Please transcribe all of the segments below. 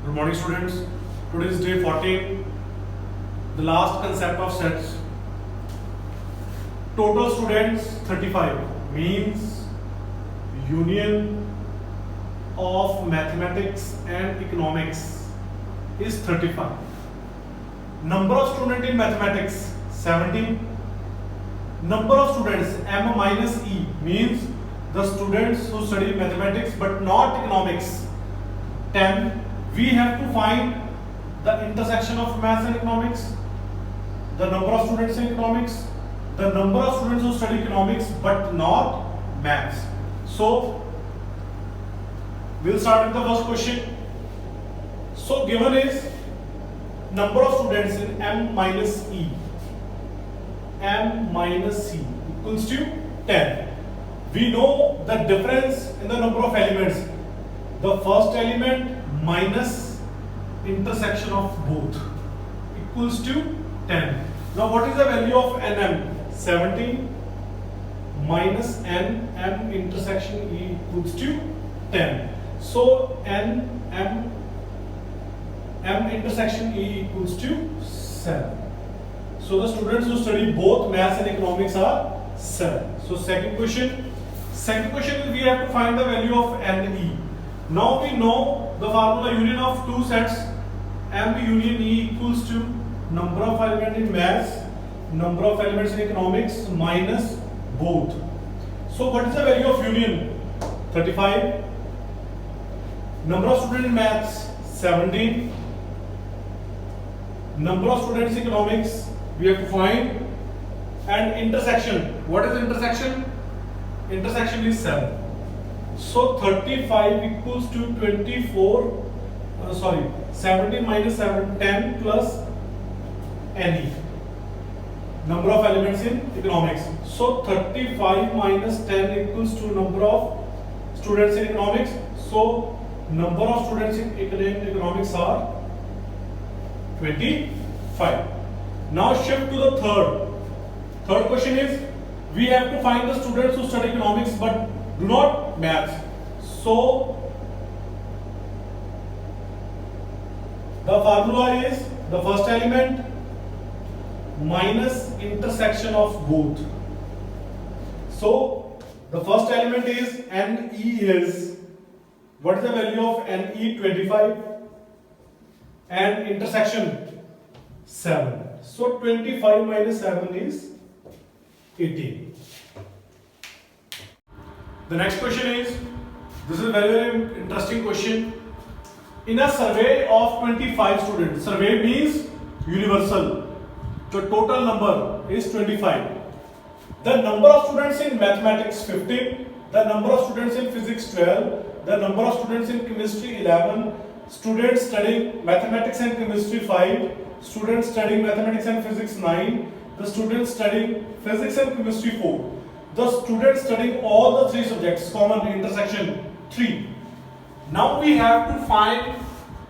Good morning, students. Today is day 14. The last concept of sets. Total students 35 means union of mathematics and economics is 35. Number of students in mathematics 17. Number of students M minus E means the students who study mathematics but not economics 10. We have to find the intersection of maths and economics, the number of students in economics, the number of students who study economics but not maths. So we'll start with the first question. So given is number of students in M minus E. M minus C equals to 10. We know the difference in the number of elements. The first element minus intersection of both equals to 10. Now what is the value of NM? 17 minus NM intersection E equals to 10. So M intersection E equals to 7. So the students who study both maths and economics are 7. So second question is we have to find the value of NE. Now we know the formula union of two sets M union E equals to number of elements in maths, number of elements in economics minus both. So what is the value of union? 35. Number of students in maths 17. Number of students in economics we have to find, and intersection. What is intersection? Intersection is 7. So 35 equals to 24. 17 minus 7, 10 plus NE. Number of elements in economics. So 35 minus 10 equals to number of students in economics. So number of students in economics are 25. Now shift to the third. Third question is we have to find the students who study economics but do not maths. So the formula is the first element minus intersection of both. So the first element is NE is, what is the value of NE? 25 and intersection 7. So 25 minus 7 is 18. The next question is, this is a very interesting question. In a survey of 25 students, survey means universal. The total number is 25. The number of students in mathematics 15, the number of students in physics 12, the number of students in chemistry 11, students studying mathematics and chemistry 5, students studying mathematics and physics 9, the students studying physics and chemistry 4, the students studying all the three subjects, common intersection 3. Now we have to find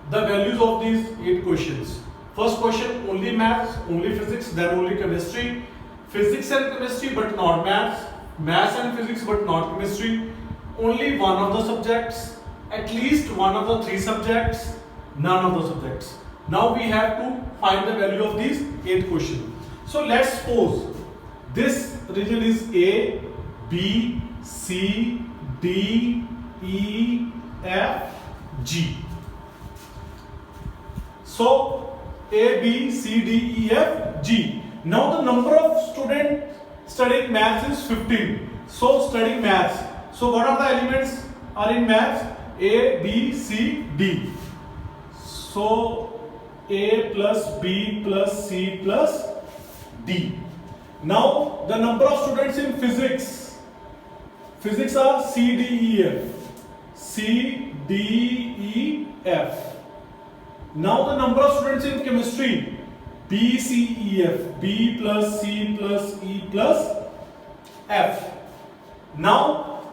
the values of these 8 questions. First question, only maths, only physics, then only chemistry, physics and chemistry but not maths, maths and physics but not chemistry, only one of the subjects, at least one of the 3 subjects, none of the subjects. Now we have to find the value of these 8 questions. So let's suppose this region is A, B, C, D, E, F, G. So A, B, C, D, E, F, G. Now the number of students studying maths is 15. So studying maths. So what are the elements are in maths? A, B, C, D. So A plus B plus C plus D. Now the number of students in physics. Physics are C, D, E, F. C, D, E, F. Now the number of students in chemistry. B, C, E, F. B plus C plus E plus F. Now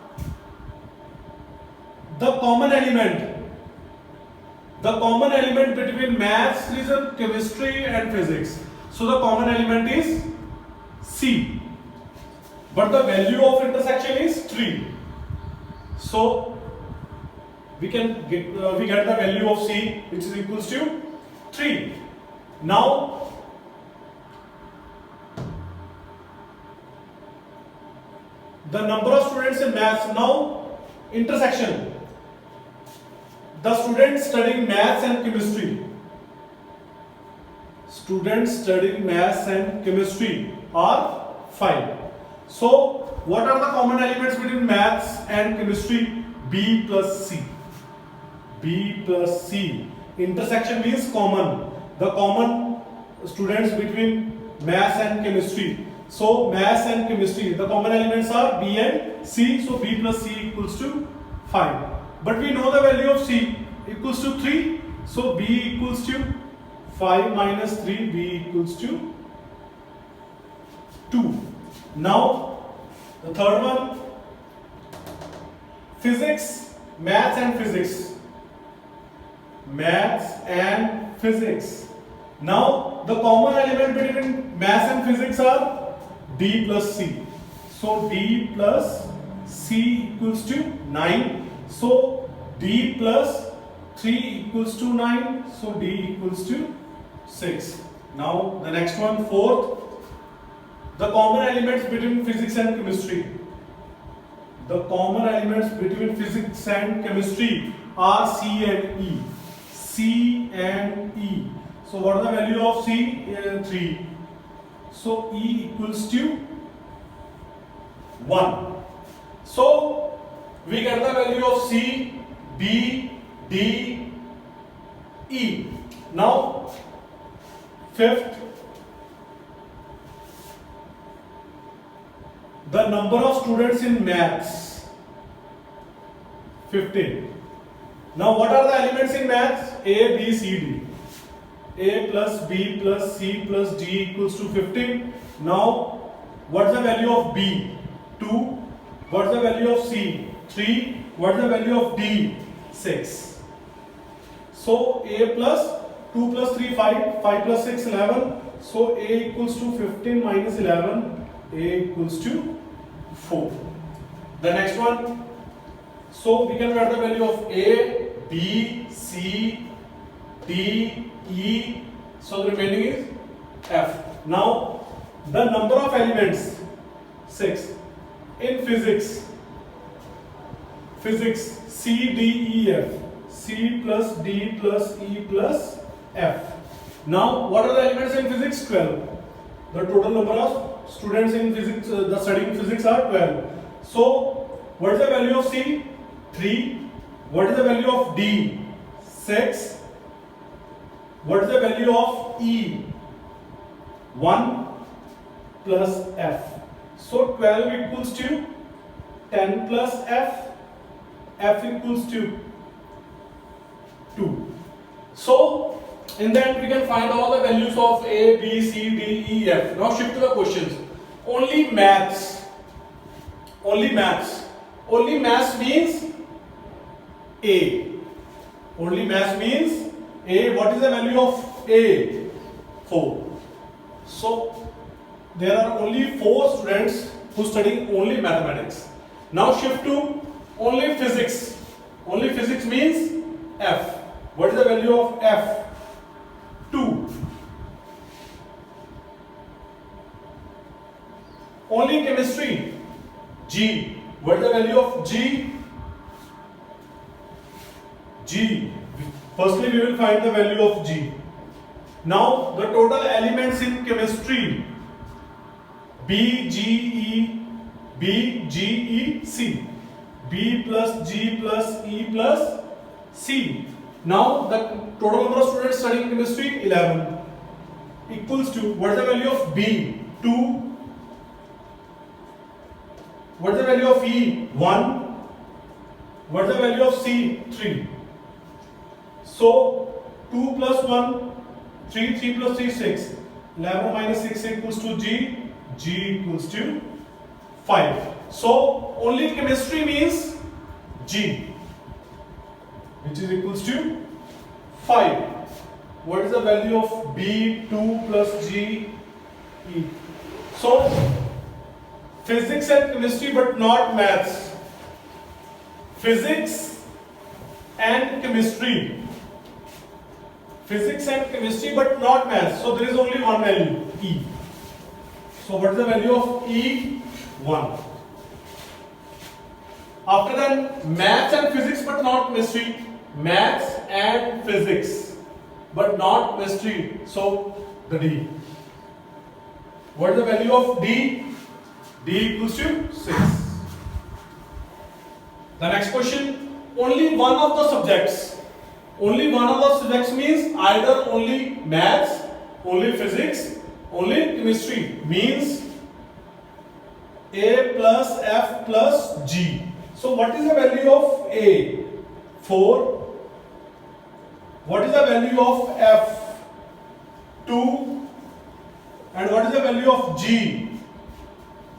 the common element. The common element between maths, reason, chemistry and physics. So the common element is C. But the value of intersection is 3. So we get the value of C, which is equals to 3. Now the number of students in maths. Now intersection. The students studying maths and chemistry. Students studying maths and chemistry are 5. So what are the common elements between maths and chemistry? B plus C. B plus C. Intersection means common. The common students between maths and chemistry. So maths and chemistry, the common elements are B and C. So B plus C equals to 5. But we know the value of C equals to 3. So B equals to 5 minus 3, B equals to 2. Now the third one, physics, maths and physics. Maths and physics. Now the common element between maths and physics are D plus C. So D plus C equals to 9. So D plus 3 equals to 9. So D equals to 6. Now the next one, fourth, the common elements between physics and chemistry. The common elements between physics and chemistry are C and E. C and E. So what is the value of C? 3. So E equals to 1. So we get the value of C, B, D, E. Now fifth, the number of students in maths, 15. Now what are the elements in maths? A, B, C, D. A plus B plus C plus D equals to 15. Now what's the value of B? 2. What's the value of C? 3. What's the value of D? 6. So A plus 2 plus 3, 5. 5 plus 6, 11. So A equals to 15 minus 11. A equals to 4. The next one. So we can get the value of A, B, C, D, E. So the remaining is F. Now the number of elements, 6. In physics, C, D, E, F. C plus D plus E plus F. Now what are the elements in physics? 12. The total number of students in physics, the studying physics are 12. So what is the value of C? 3. What is the value of D? 6. What is the value of E? 1 plus F. So 12 equals to 10 plus F. F equals to 2. So in that we can find all the values of A, B, C, D, E, F. Now shift to the questions. Only maths. Only maths. Only maths means A. Only maths means A. What is the value of A? 4. So there are only 4 students who study only mathematics. Now shift to only physics. Only physics means F. What is the value of F? 2. Only chemistry, G. What is the value of G? G. Firstly, we will find the value of G. Now, the total elements in chemistry, B, G, E, C. B plus G plus E plus C. Now, the total number of students studying chemistry, 11. Equals to, what is the value of B? 2. What is the value of E? 1. What is the value of C? 3. So 2 plus 1, 3, 3 plus 3, 6. 11 minus 6 equals to G. G equals to 5. So only chemistry means G, which is equals to 5. What is the value of B? 2 plus G, E. So physics and chemistry, but not maths. Physics and chemistry. Physics and chemistry, but not maths. So there is only one value, E. So what is the value of E? 1. After that, maths and physics, but not chemistry. Maths and physics, but not chemistry. So the D. What is the value of D? D equals to 6. The next question, only one of the subjects. Only one of the subjects means either only maths, only physics, only chemistry. Means A plus F plus G. So what is the value of A? 4. What is the value of F? 2. And what is the value of G?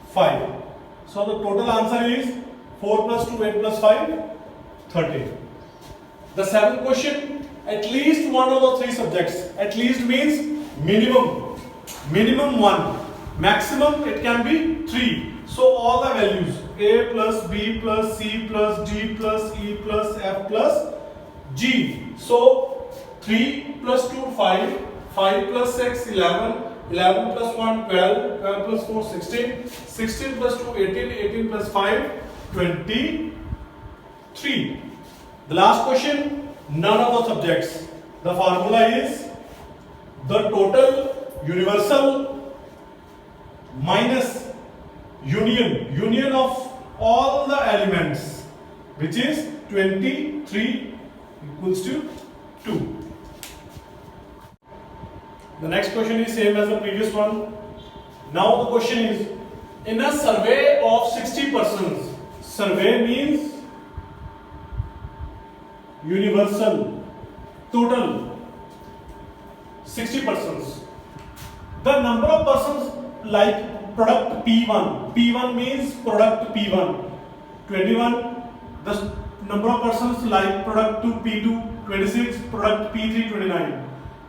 5. So the total answer is 4 plus 2, 8 plus 5, 13. The seventh question, at least one of the three subjects. At least means minimum. Minimum 1. Maximum it can be 3. So all the values A plus B plus C plus D plus E plus F plus G. So 3 plus 2, 5. 5 plus 6, 11. 11 plus 1, 12. 12 plus 4, 16. 16 plus 2, 18. 18 plus 5, 23. The last question, none of the subjects. The formula is the total universal minus union of all the elements, which is 23 equals to 2. The next question is same as the previous one. Now the question is, in a survey of 60 persons, survey means universal, total 60 persons. The number of persons like product P1. P1 means product P1, 21. The number of persons like product 2 P2, 26. Product P3, 29.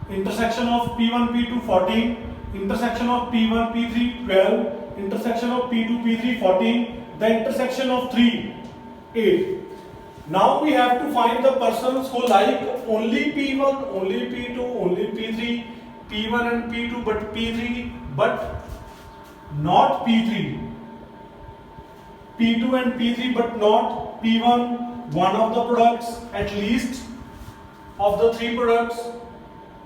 Intersection of P1, P2, 14. Intersection of P1, P3, 12. Intersection of P2, P3, 14. The intersection of 3, 8. Now we have to find the persons who like only P1, only P2, only P3, P1 and P2 but P3 but not P3, P2 and P3 but not P1, one of the products, at least of the three products,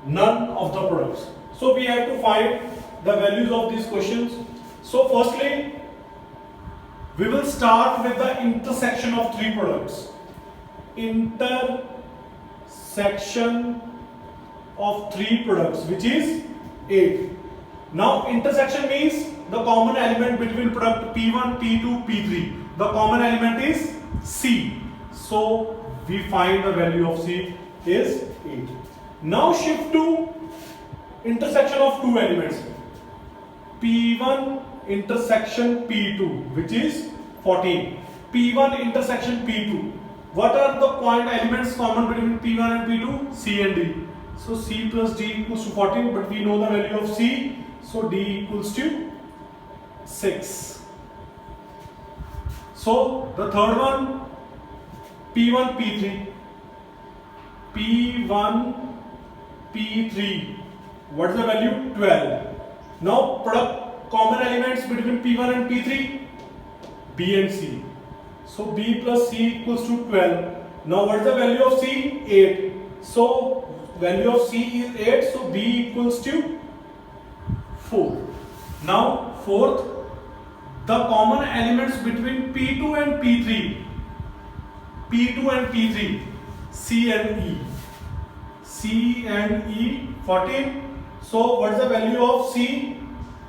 none of the products. So we have to find the values of these questions. So firstly, we will start with the intersection of three products. Intersection of three products, which is 8. Now intersection means the common element between product P1, P2, P3. The common element is C. So we find the value of C is 8. Now shift to intersection of two elements. P1 intersection P2, which is 14. P1 intersection P2. What are the point elements common between P1 and P2? C and D. So C plus D equals to 14, but we know the value of C. So D equals to 6. So the third one, P1, P3. P1, P3. What is the value? 12. Now product common elements between P1 and P3, B and C. So B plus C equals to 12. Now what is the value of C? 8. So value of C is 8. So B equals to 4. Now fourth, the common elements between P2 and P3. P2 and P3, C and E. C and E, 14. So what is the value of C?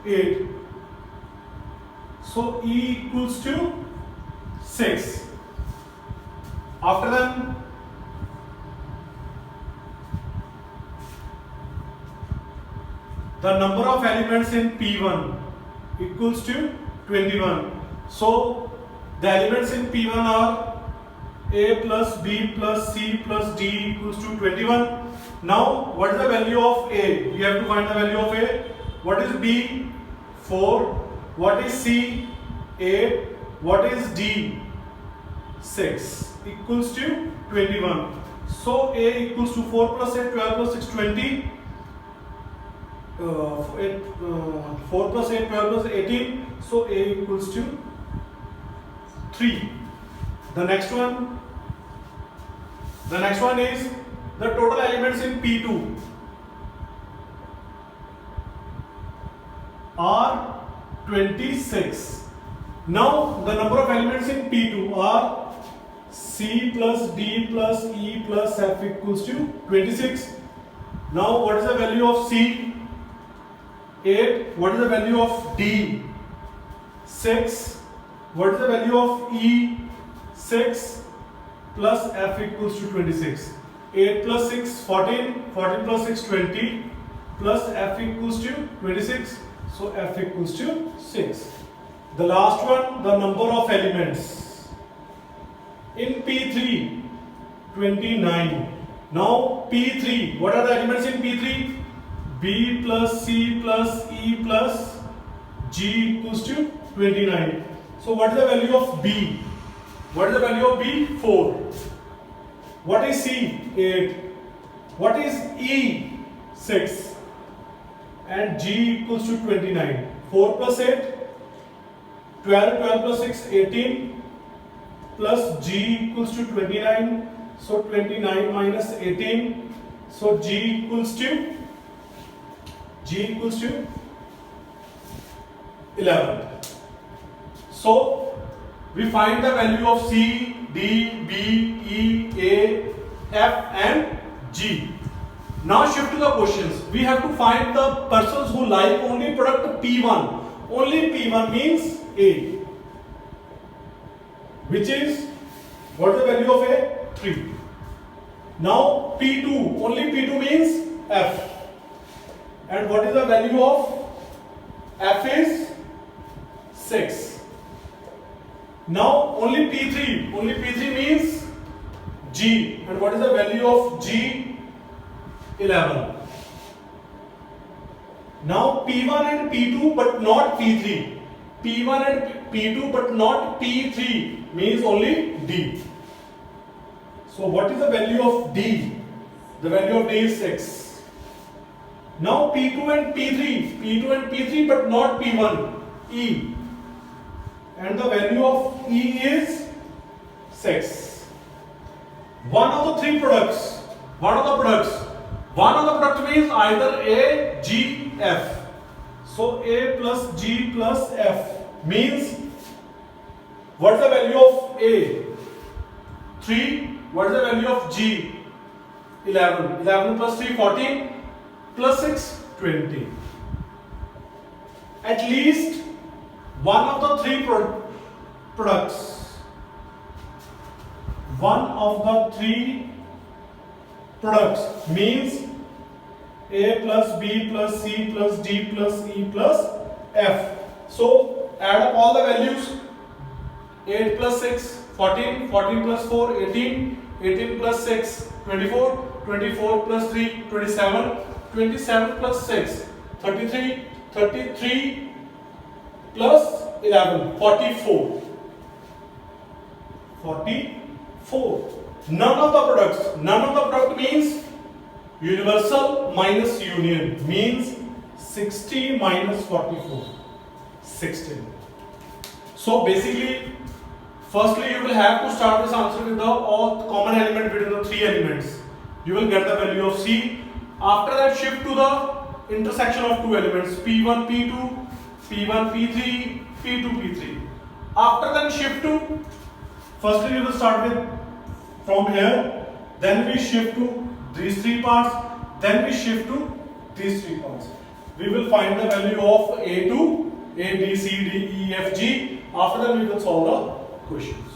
8. So E equals to 6. After that, the number of elements in P1 equals to 21. So the elements in P1 are A plus B plus C plus D equals to 21. Now what is the value of A? We have to find the value of A. What is B? 4. What is C? 8. What is D? 6 equals to 21. So A equals to 4 plus 8, 12 plus 6, 20. 4 plus 8, 12 plus 18. So A equals to 3. The next one is the total elements in P2 are 26. Now the number of elements in P2 are C plus D plus E plus F equals to 26. Now what is the value of C? 8. What is the value of D? 6. What is the value of E? 6 plus F equals to 26. 8 plus 6, 14. 14 plus 6, 20 plus F equals to 26. So F equals to 6. The last one, the number of elements in P3, 29. Now P3, what are the elements in P3? B plus C plus E plus G equals to 29. So what is the value of B? What is the value of B? 4. What is C? 8. What is E? 6. And G equals to 29. 4 plus 8, 12, 12 plus 6, 18 plus G equals to 29. So 29 minus 18. So G equals to 11. So we find the value of C, D, B, E, A, F and G. Now shift to the questions. We have to find the persons who like only product P1. Only P1 means A. Which is, what is the value of A? 3. Now P2, only P2 means F. And what is the value of F is 6. Now only P3 means G. And what is the value of G? 11. Now P1 and P2 but not P3. P1 and P2 but not P3 means only D. So what is the value of D? The value of D is 6. Now P2 and P3 but not P1, E. And the value of E is 6. One of the products means either A, G, F. So A plus G plus F means, what is the value of A? 3. What is the value of G? 11. 11 plus 3, 14 plus 6, 20. At least one of the three products. One of the three products means A plus B plus C plus D plus E plus F. So add up all the values. 8 plus 6, 14. 14 plus 4, 18. 18 plus 6, 24. 24 plus 3, 27. 27 plus 6, 33. 33 plus 11, 44. 44. None of the product means universal minus union means 60 minus 44. 16. So basically, firstly you will have to start this answer with the all common element between the three elements. You will get the value of C. After that, shift to the intersection of two elements P1, P2, P1, P3, P2, P3. After that, shift to, firstly we will start with from here, then we shift to these three parts, then we shift to these three parts. We will find the value of A2, A, B, C, D, E, F, G. After that, we will solve the questions.